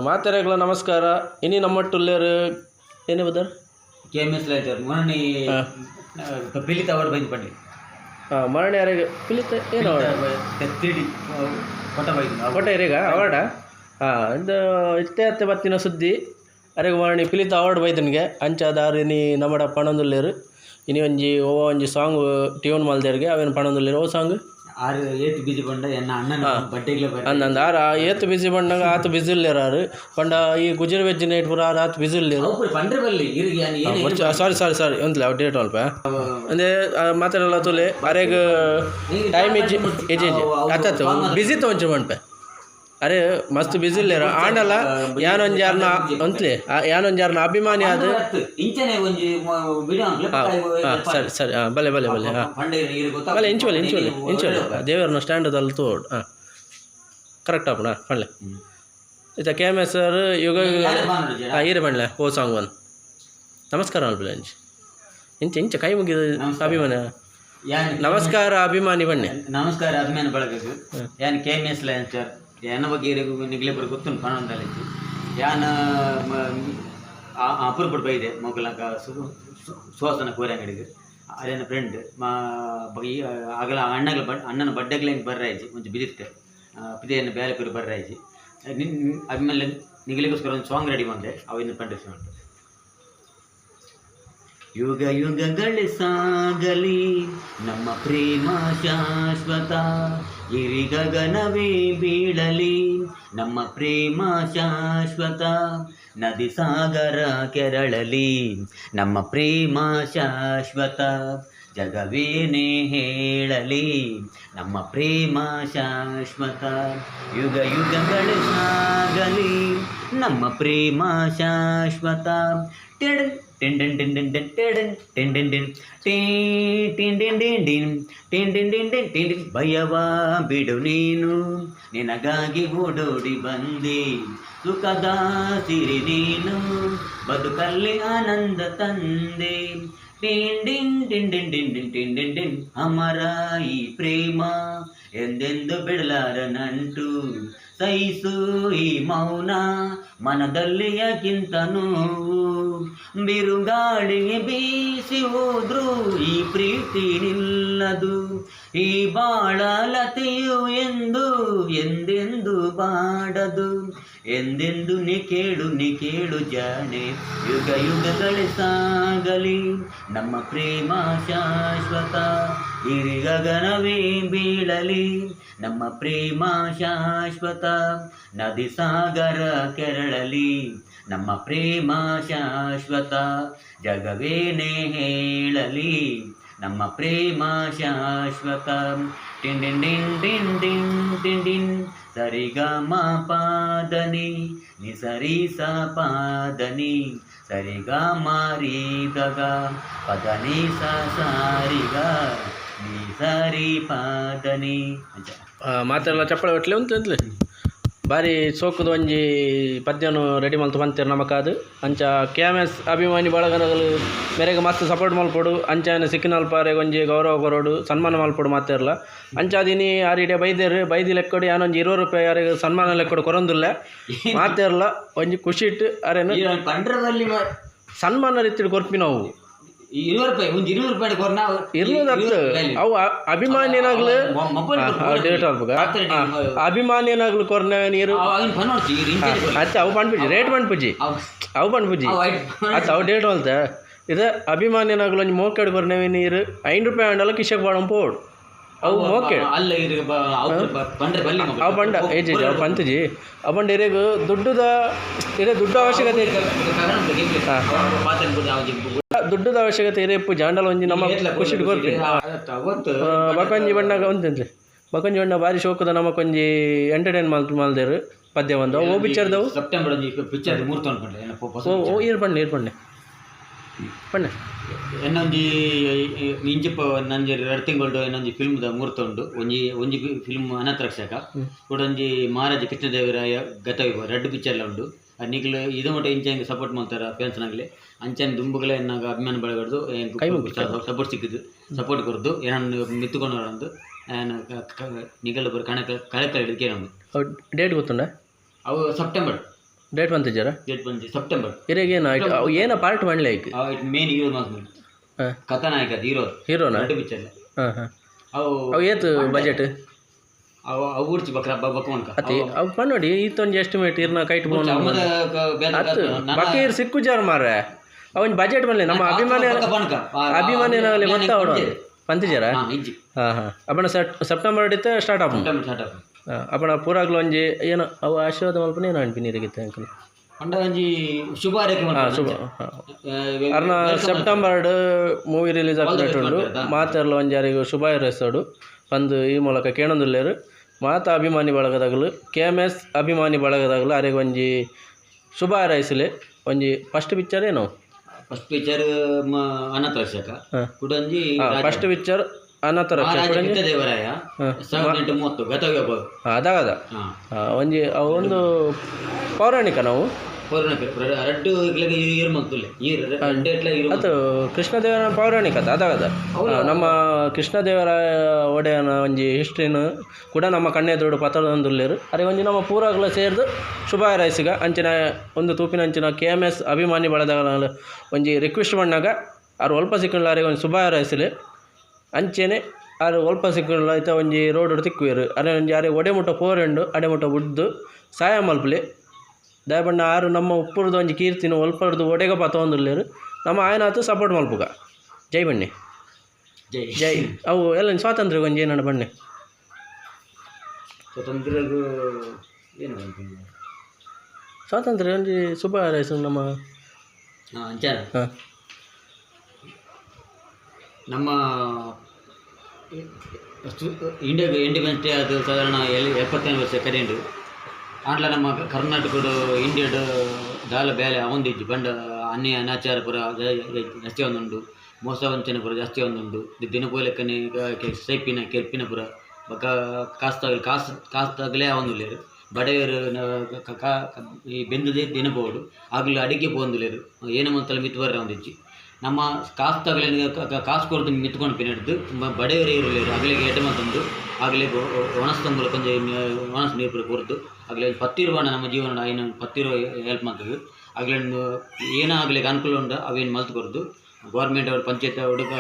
ಮಾತೆರೆಗಳ ನಮಸ್ಕಾರ. ಇನಿ ನಮ್ಮಟ್ಟುಲ್ಲೇರು ಏನೇ ಬದರ್ KMS ಲೆಕ್ಚರ್ ಮೊನ್ನೆ ಪಿಲಿತ ಅವಾರ್ಡ್ ಬಂದು ಪಡ್ಲಿ ಮರಣ ಯಾರಿಗೆ ಪಿಲಿತ ಏನು ತಿಡಿ ಕೊಟ್ಟ ಇರೇಗ ಅವಾರ್ಡಾ ಇದು ಇತ್ತೆ ಬತ್ತಿನ ಸುದ್ದಿ ಅರೆಗೆ ಮರಣಿ ಪಿಲಿತ ಅವಾರ್ಡ್ ಬೈದನಿಗೆ ಅಂಚಾದಾರು ಇನಿ ನಮ್ಮಡ ಪಣಂದುಲ್ಲೇರು ಇನಿ ಒಂಜಿ ಸಾಂಗ್ ಟ್ಯೂನ್ ಮಲ್ದೇರಿಗೆ ಅವೇನು ಪಣಂದುಲ್ಲೇರು ಓ ಸಾಂಗ್ ಆರು ಏತು ಬಿಜಿ ಬಂಡ ಎನ್ನ ಅಣ್ಣನ ಬಡ್ಡೆಗ್ಲೇ ಅಂದಂದು ಆರು ಏತು ಬಿಸಿ ಬಂದಾಗ ಆತು ಬಿಸಿ ಇಲ್ಲೇರಾರು ಪಂಡ ಈ ಗುಜರ್ ವೆಜ್ ನೈಟ್ ಪುರ ಆತು ಬಿಸಿ ಇಲ್ಲೇರು ಪಂಡ್ರೆ ಬಲ್ಲಿ ಸಾರಿ ಒಂದ್ಲೆ ಅವು ಡೇಟ್ ಅಲ್ಪ ಅಂದರೆ ಮಾತಾಡಲ್ಲ ತುಲೆ ಅರೆಗೆ ಟೈಮ್ ಎಜಿ ಅತ್ತತ್ತು ಬಿಸಿ ತೊಗೊಂಚು ಮಣ್ಪೆ ಅರೆ ಮಸ್ತ್ ಬಿಸಿ ಇಲ್ಲೇರ ಆಂಡಲ್ಲ ಯಾನೊಂಜಾರ್ನ ಅಂತಲೇ ಯಾನೊಂಜಾರ್ನ ಅಭಿಮಾನಿ ಅದು ಸರಿ ಬಲೆ ಬಲೆ ಇಂಚುವಲ್ಲಿ ದೇವರನ್ನ ಸ್ಟ್ಯಾಂಡದಲ್ಲಿ ತೋಡ್ ಕರೆಕ್ಟ್ ಆಪಣ ಪಣ್ಲೆ ಇತ್ತ KMS ಸರ್ ಯುಗ ಈರೆ ಪಣ್ಲೆ ಓ ಸಾಂಗ್ ಒನ್ ನಮಸ್ಕಾರ ಅಲ್ಬಿಲ್ಲ ಇಂಚ ಕೈ ಮುಗಿದ ಅಭಿಮಾನಿ ನಮಸ್ಕಾರ ಅಭಿಮಾನಿ ಬಣ್ಣೆ ನಮಸ್ಕಾರ ಅಭಿಮಾನಿ ಬಳಗದು ಯಾನ್ KMS ಲೆಕ್ಚರ್ ಯಾನ ಬಗ್ಗೆ ನಿಗ್ಲೆ ಬರ್ ಗೊತ್ತು ಪಣಂದಲ್ಲಿ ಯಾನ ಅಪುರ್ಪಡ್ ಬೈದೆ ಮೊಗಲಕ ಸುವಾಸನ ಕೋರಂಗಡಿಗೆ ಅದೇನ ಫ್ರೆಂಡ್ ಆಗಲ ಅಣ್ಣನ ಬಡ್ಡೆಗ್ಲ ಬರ್ರಾಯ್ಜಿ ಒಂಚು ಬಿದಿತ್ತೆ ಪಿದೆಯನ್ನು ಬೇಲೆ ಪೂರಿ ಬರ್ರಾಯ್ಜಿ ಅದ್ಮೇಲೆ ನಿಗಲಿಗೋಸ್ಕರ ಒಂದು ಸಾಂಗ್ ರೆಡಿ ಮಾಡಿದೆ ಅವಿನ್ನು ಪಂಡಿಸ್ ಉಂಟು. ಯುಗ ಯುಗಗಳೇ ಸಾಗಲಿ ನಮ್ಮ ಪ್ರೇಮ ಶಾಶ್ವತ, ಇರಿ ಗಗನವೇ ಬೀಳಲಿ ನಮ್ಮ ಪ್ರೇಮ ಶಾಶ್ವತ, ನದಿ ಸಾಗರ ಕೆರಳಲಿ ನಮ್ಮ ಪ್ರೇಮ ಶಾಶ್ವತ, ಜಗವೇನೇ ಹೇಳಲಿ ನಮ್ಮ ಪ್ರೇಮ ಶಾಶ್ವತ, ಯುಗ ಯುಗಗಳೇ ಸಾಗಲಿ ನಮ್ಮ ಪ್ರೇಮ ಶಾಶ್ವತ. ಭಯವ ಬಿಡು ನೀನು ನಿನಗಾಗಿ ಓಡೋಡಿ ಬಂದೆ, ಸುಖದ ಸಿರಿ ನೀನು ಬದುಕಲ್ಲಿ ಆನಂದ ತಂದೆ, ಅಮರ ಈ ಪ್ರೇಮ ಎಂದೆಂದು ಬಿಡಲಾರ ನಂಟು, ಸಹಿಸು ಈ ಮೌನ ಮನದಲ್ಲಿ ಯಾಕಿಂತ ನೋವು, ಬಿರುಗಾಳಿಗೆ ಬೀಸಿ ಹೋದ್ರು ಈ ಪ್ರೀತಿ ನಿಲ್ಲದು, ಈ ಬಾಳಲತೆಯು ಎಂದೆಂದು ಬಾಡದು, ಎಂದೆಂದು ನೀ ಕೇಳು ಜಾಣೆ, ಯುಗ ಯುಗಗಳೇ ಸಾಗಲಿ ನಮ್ಮ ಪ್ರೇಮ ಶಾಶ್ವತ, ಇರಿ ಗಗನವೇ ಬೀಳಲಿ ನಮ್ಮ ಪ್ರೇಮ ಶಾಶ್ವತ, ನದಿ ಸಾಗರ ಕೆರಳಲಿ ನಮ್ಮ ಪ್ರೇಮ ಶಾಶ್ವತ, ಜಗವೇನೇ ಹೇಳಲಿ ನಮ್ಮ ಪ್ರೇಮ ಶಾಶ್ವತ. Tin tin tin tin tin tin ಸರಿಗ ಮ ಪಾದನಿ ನಿ ಸರಿ ಸ ಪಾದನಿ ಸರಿಗ ಮಾರಿ ಗಗ ಪದನಿ ಸ ಸಾರಿಗ ನಿ ಸರಿ ಪಾದನಿ. ಮಾತೆಲ್ಲ ಚಪ್ಪಳ ಒಟ್ಲೆ ಉಂತಂತಲೇ ಭಾರಿ ಸೋಕುದು ಒಂಜಿ ಪದ್ಯನು ರೆಡಿ ಮಲ್ತು ಬಂತೇರು ನಮಕಾದು ಅಂಚ KMS ಅಭಿಮಾನಿ ಬಳಗಗಳು ಮೇರೆಗೆ ಮಸ್ತ್ ಸಪೋರ್ಟ್ ಮಲ್ಪೊಡು, ಅಂಚಾನ ಸಿಕ್ಕಿನಲ್ಪಾರೆಗೆ ಒಂಜಿ ಗೌರವ ಕೊರೋಡು ಸನ್ಮಾನ ಮಲ್ಪೊಡು ಮಾತೇರಲ್ಲ ಅಂಚಾದಿನಿ ಆರಿಡೆ ಬೈದಿ ಲೆಕ್ಕೊಡು ಯಾನೊಂಜಿ 20 ರೂಪಾಯಿ ಯಾರಿಗೆ ಸನ್ಮಾನ ಲೆಕ್ಕೊಡು ಕೊರೊಂದುಲ್ಲ ಮಾತೇರಲ್ಲ ಒಂಜಿ ಖುಷಿ ಇಟ್ಟು ಅರೇನು ಸನ್ಮಾನ ರೀತಿ ಕೊರ್ಪಿ ನಾವು 20 ರೂಪಾಯಿ ಅವು ಅಭಿಮಾನಿನಾಗ್ಲು ಅಭಿಮಾನಿನಾಗ್ಲು ಕೊರ್ನ ನೀರು ಅಚ್ಚ ಅವು ಪಂಡ್ಪುಜಿ ರೇಟ್ ಪಂಡ್ಪುಜಿ ಅವು ಪಂಡ್ಪುಜಿ ಅಚ್ಚ ಅವು ಡೇಟ್ ಹೊಲ್ತ ಇದು ಅಭಿಮಾನಿನಾಗ್ಲು ಒಂಜಿ ಮೋಕೆಡ್ ಕೊರ್ನವಿ ನೀರು 5 ರೂಪಾಯಿ ಅಂಡಲ್ಲ ಕಿಶಕ್ ಬಾಡಂ ಪೋಡು ಅವು ಮೋಕೆ ಅವು ಪಂಡ ಏಜಿ ಅವು ಪಂತಜಿ ಅವು ಪಂಡ ಇರೇಗು ದುಡ್ಡುದ ಅವಶ್ಯಕತೆ ದುಡ್ಡದ ಅವಶ್ಯಕತೆ ಇರೇಪು ಜಾಂಡಲ ಒಂಜಿ ನಮ್ಮ ಖುಷಿ ಕೊರ್ಪಿ ಬಕೊಂಜಿ ಬಣ್ಣಗ ಒಂತಂತ್ಲೆ ಬಕೊಂಜಿ ಬಣ್ಣ ಭಾರಿ ಶೋಕದ ನಮಕೊಂಜಿ ಎಂಟರ್ಟೈನ್ ಮಲ್ದೇರು ಪದ್ಯ ಒಂದು ಓ ಪಿಕ್ಚರ್ದವು ಸೆಪ್ಟೆಂಬರ್ ಏರ್ ಪಣ್ಣೆ ಪಣ್ಣೆ ಎನ್ನೊಂಜಿ ಇಂಚಿಪ್ಪ ನಂಜಿ 2 ತಿಂಗಳು ಎನ್ನೊಂಜಿ ಫಿಲ್ಮ್ದ ಮುಹೂರ್ತ ಉಂಡು, ಒಂಜಿ ಫಿಲ್ಮ್ ಅನಾಥ ರಕ್ಷಕ ಒಂಜಿ ಮಹಾರಾಜ ಕೃಷ್ಣದೇವರಾಯ ಗತವಿಭವ 2 ಪಿಕ್ಚರ್ಲ ಉಂಡು. ನಿಗ್ಲು ಇದು ಮಟ್ಟ ಇಂಚಂಗೆ ಸಪೋರ್ಟ್ ಮಾಡ್ತಾರೆ ಫ್ಯಾನ್ಸ್ನಾಗಲಿ ಅಂಚನೆ ದುಂಬುಗಳೇ ಎನ್ನಾಗ ಅಭಿಮಾನ ಬಳಗಡ್ದು ಸಪೋರ್ಟ್ ಸಿಕ್ಕಿದ್ದು ಸಪೋರ್ಟ್ ಕೊರದು ಏನನ್ನು ಮಿತ್ತುಕೊಂಡು ಏನು ನಿಗಲ್ ಬರ ಕಳಕ ಹಿಡಿಕೆ ನಮ್ದು ಡೇಟ್ ಗೊತ್ತುಂಡ ಅವು ಸೆಪ್ಟೆಂಬರ್ ಡೇಟ್ ಬಂತಿದ್ದಾರಾ ಡೇಟ್ ಬಂದು ಸೆಪ್ಟೆಂಬರ್ ಇರಾಗ ಏನು ಆಯ್ತು ಅವು ಏನೋ ಪಾರ್ಟ್ ಮಾಡಲಿ ಆಯ್ತು ಇಟ್ ಮೇನ್ ಹೀರೋ ಮಾಸ್ ಹಾಂ ಕಥಾನಾಯಕ ಹೀರೋ ಹೀರೋನಾ ಎರಡು ಪಿಕ್ಚರ್ ಹಾಂ ಹಾಂ ಅವು ಅವು ಏತು ಬಜೆಟ್ ಅವು ಅವು ಊಡ್ಚಿ ಬಕ್ಕವನ್ಕ ಅತಿ ಅವು ಪನ್ನೋಡಿ ಈತೊಂದು ಎಸ್ಟಿಮೇಟ್ ಇರ್ನ ಕೈಟ್ ಬೋನ್ ಬಕೀರ್ ಸಿಕ್ಕು ಜಾರ ಮಾರ್ರೆ ಅವನ್ ಬಜೆಟ್ ಬರಲಿ ನಮ್ಮ ಅಭಿಮಾನಿನಾಗಲಿ ಗೊತ್ತಾ ಅವಡು ಪಂತಿಜಾರ ಹಾಂ ಹಾಂ ಅಪ್ಪಣ ಸೆಪ್ಟೆಂಬರ್ ಹಿಡಿತ ಸ್ಟಾರ್ಟ್ ಆಪ ಹಾಂ ಅಪ್ಪಣ ಪೂರಾಗ್ಲು ಒಂಜಿ ಏನೋ ಅವು ಆಶೀರ್ವಾದ ಮಲ್ಪನೆ ಏನೋ ಅನ್ಪಿ ನೀರಿಗಿತ್ತೆ ಅಂಕಲ್ ಪಂಡ ಒಂಜಿ ಶುಭ ಹಾರೈಕೆ ಹಾಂ ಶುಭ ಅರ್ನ ಸೆಪ್ಟೆಂಬರ್ ಮೂವಿ ರಿಲೀಸ್ ಆಗ್ಬಿಟ್ಟು ಮಾತೆಲ್ಲ ಒಂಜಿ ಯಾರಿಗೂ ಶುಭ ಹಾರೈಸೋಡು ಬಂದು ಈ ಮೂಲಕ ಕೇಳೊಂದುಲ್ಲೇರು ಮಾತಾ ಅಭಿಮಾನಿ ಬಳಗದಾಗಲು KMS ಅಭಿಮಾನಿ ಬಳಗದಾಗಲು ಅರೆಗೆ ಒಂಜಿ ಶುಭ ಹಾರೈಸಲಿ ಒಂಜಿ ಫಸ್ಟ್ ಪಿಕ್ಚರ್ ಏನು ಫಸ್ಟ್ ಪಿಕ್ಚರ್ ಅನಾಥ ರಕ್ಷಕ ಕುಡಂಜಿ ಫಸ್ಟ್ ಪಿಕ್ಚರ್ ಅನಾಥ ರಕ್ಷಕ ದೇವರಾಯ 1830 ಗತವ್ಯ ಅದಾಗದ ಒಂಜಿ ಒಂದು ಪೌರಾಣಿಕ ನಾವು ರಡ್ಡು ಅದು ಕೃಷ್ಣದೇವರ ಪೌರಾಣಿಕ ಅದಾಗದ ನಮ್ಮ ಕೃಷ್ಣದೇವರಾಯ ಒಡೆಯನ ಒಂಜಿ ಹಿಸ್ಟ್ರಿನ ಕೂಡ ನಮ್ಮ ಕಣ್ಣೆದುರು ಪತ್ರದೊಂದುಲ್ಲೇರು ಅರೆ ಒಂಜಿ ನಮ್ಮ ಪೂರಾಗ್ಲ ಸೇರಿದು ಶುಭ ಹಾರೈಸಿಗ ಅಂಚಿನ ಒಂದು ತೂಪಿನ ಅಂಚಿನ KMS ಅಭಿಮಾನಿ ಬಳದ ಒಂಜಿ ರಿಕ್ವೆಸ್ಟ್ ಮಾಡಾಗ ಅವ್ರು ಒಲ್ಪ ಸಿಕ್ಕಲಾರಿಗೆ ಒಂದು ಶುಭ ಹಾರೈಸಲಿ ಅಂಚೆನೆ ಅವ್ರು ಒಲ್ಪ ಸಿಕ್ಕಲ್ಲ ಆಯ್ತಾ ಒಂಜಿ ರೋಡ್ ತಿಕ್ಕುವೇರು ಅರೆ ಒಂಜಿ ಯಾರೇ ಒಡೆಮುಟ್ಟ ಪೋರೆಂಡು ಅಡೆಮುಟ್ಟ ಬುಡ್ದು ಸಹಾಯ ಮಲ್ಪಲಿ ದಯಬಣ್ಣ ಆರು ನಮ್ಮ ಉಪ್ಪುರದು ಒಂಜಿ ಕೀರ್ತಿನ ಒಲ್ಪರದು ಒಡೆಗ ಪತ್ತೊಂದುಲ್ಲೇರು ನಮ್ಮ ಆಯನಾತು ಸಪೋರ್ಟ್ ಮಲ್ಪುಗ ಜೈ ಬನ್ನಿ ಜೈ ಅವು ಎಲ್ಲ ಸ್ವಾತಂತ್ರ್ಯ ಒಂಜಿ ಏನಾಡು ಬನ್ನಿ ಸ್ವಾತಂತ್ರ್ಯ ಒಂಜಿ ಶುಭ ಹಾರೈಸು ನಮ್ಮ ಹಾಂ ನಮ್ಮ ಇಂಡಿಪೆಂಡೆನ್ಸ್ ಡೇ ಅದು ಸಾಧಾರಣ 75 ವರ್ಷ ಕರೆಂಡು ಆಂಡ್ಲ ನಮ್ಮ ಕರ್ನಾಟಕದ ಇಂಡಿಯಾದ ದಾಲ ಬೇಲೆ ಅವೊಂದಿಜ್ಜಿ ಬಂಡ ಅನ್ಯ ಅನಾಚಾರ ಪುರ ಜಾಸ್ತಿ ಒಂದುಂಡು ಮೋಸ ವಂಚನೆ ಪುರ ಜಾಸ್ತಿ ಒಂದುಂಡು ದಿನಪೋಲೆಕ್ಕನೆ ಸೈಪಿನ ಕೆರ್ಪಿನ ಪುರ ಬಕ ಕಾಸ್ತಾಗಲೇ ಅವೊಂದುಲ್ಲೇರು ಬಡವರು ಈ ಬೆಂದದೇ ದಿನಪೋಡು ಆಗಲೂ ಅಡಿಗೆ ಪೋಂದುಲ್ಲೇರು ಏನು ಮಂತಲ್ಲ ಮಿತ್ ಬರ್ರ ಒಂದಿಜ್ಜಿ ನಮ್ಮ ಕಾಸು ಕೊರದು ಮಿತ್ಕೊಂಡು ಪಿನಿಡ್ದು ಬಡವರೇ ಇರಲೇರು ಅಗಲಿಗೆ ಎಟೆ ಮತ್ತೊಂದು ಆಗಲೇ ಒಣಸ್ತಂಬುಲ ಕೊಂಚ ಒಣಸ್ ನೀರು ಕೊರದು ಆಗಲೇ 10 ರೂಪಾಯಿ ನಮ್ಮ ಜೀವನ ಐನು 10 ರೂಪಾಯಿ ಹೆಲ್ಪ್ ಮಾಡ್ತದೆ ಆಗಲೇ ಏನಾಗಲಿಕ್ಕೆ ಅನುಕೂಲ ಉಂಟು ಅವೇನು ಮಲ್ತು ಕೊರದು ಗೌರ್ಮೆಂಟ್ ಅವ್ರು ಪಂಚಾಯತ್ ಹುಡುಗ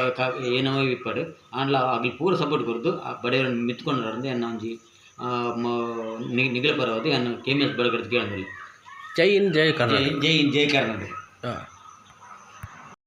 ಏನೋ ಇಪ್ಪಡು ಆಂಡ್ಲ ಆಗಲಿ ಪೂರ ಸಪೋರ್ಟ್ ಕೊರದು ಆ ಬಡವರನ್ನು ಮಿತ್ಕೊಂಡ್ರೆ ಅನ್ನ ಒಂಜಿ ನಿಗಲ ಪರವಾದ KMS ಬಳಗದ ಕೇಳೋದಿಲ್ಲ ಜೈ ಇನ್ ಜೈ ಕರ್ನಾಟಕ ಜೈ ಇನ್ ಜೈ ಕರ್ನಾಟಕ.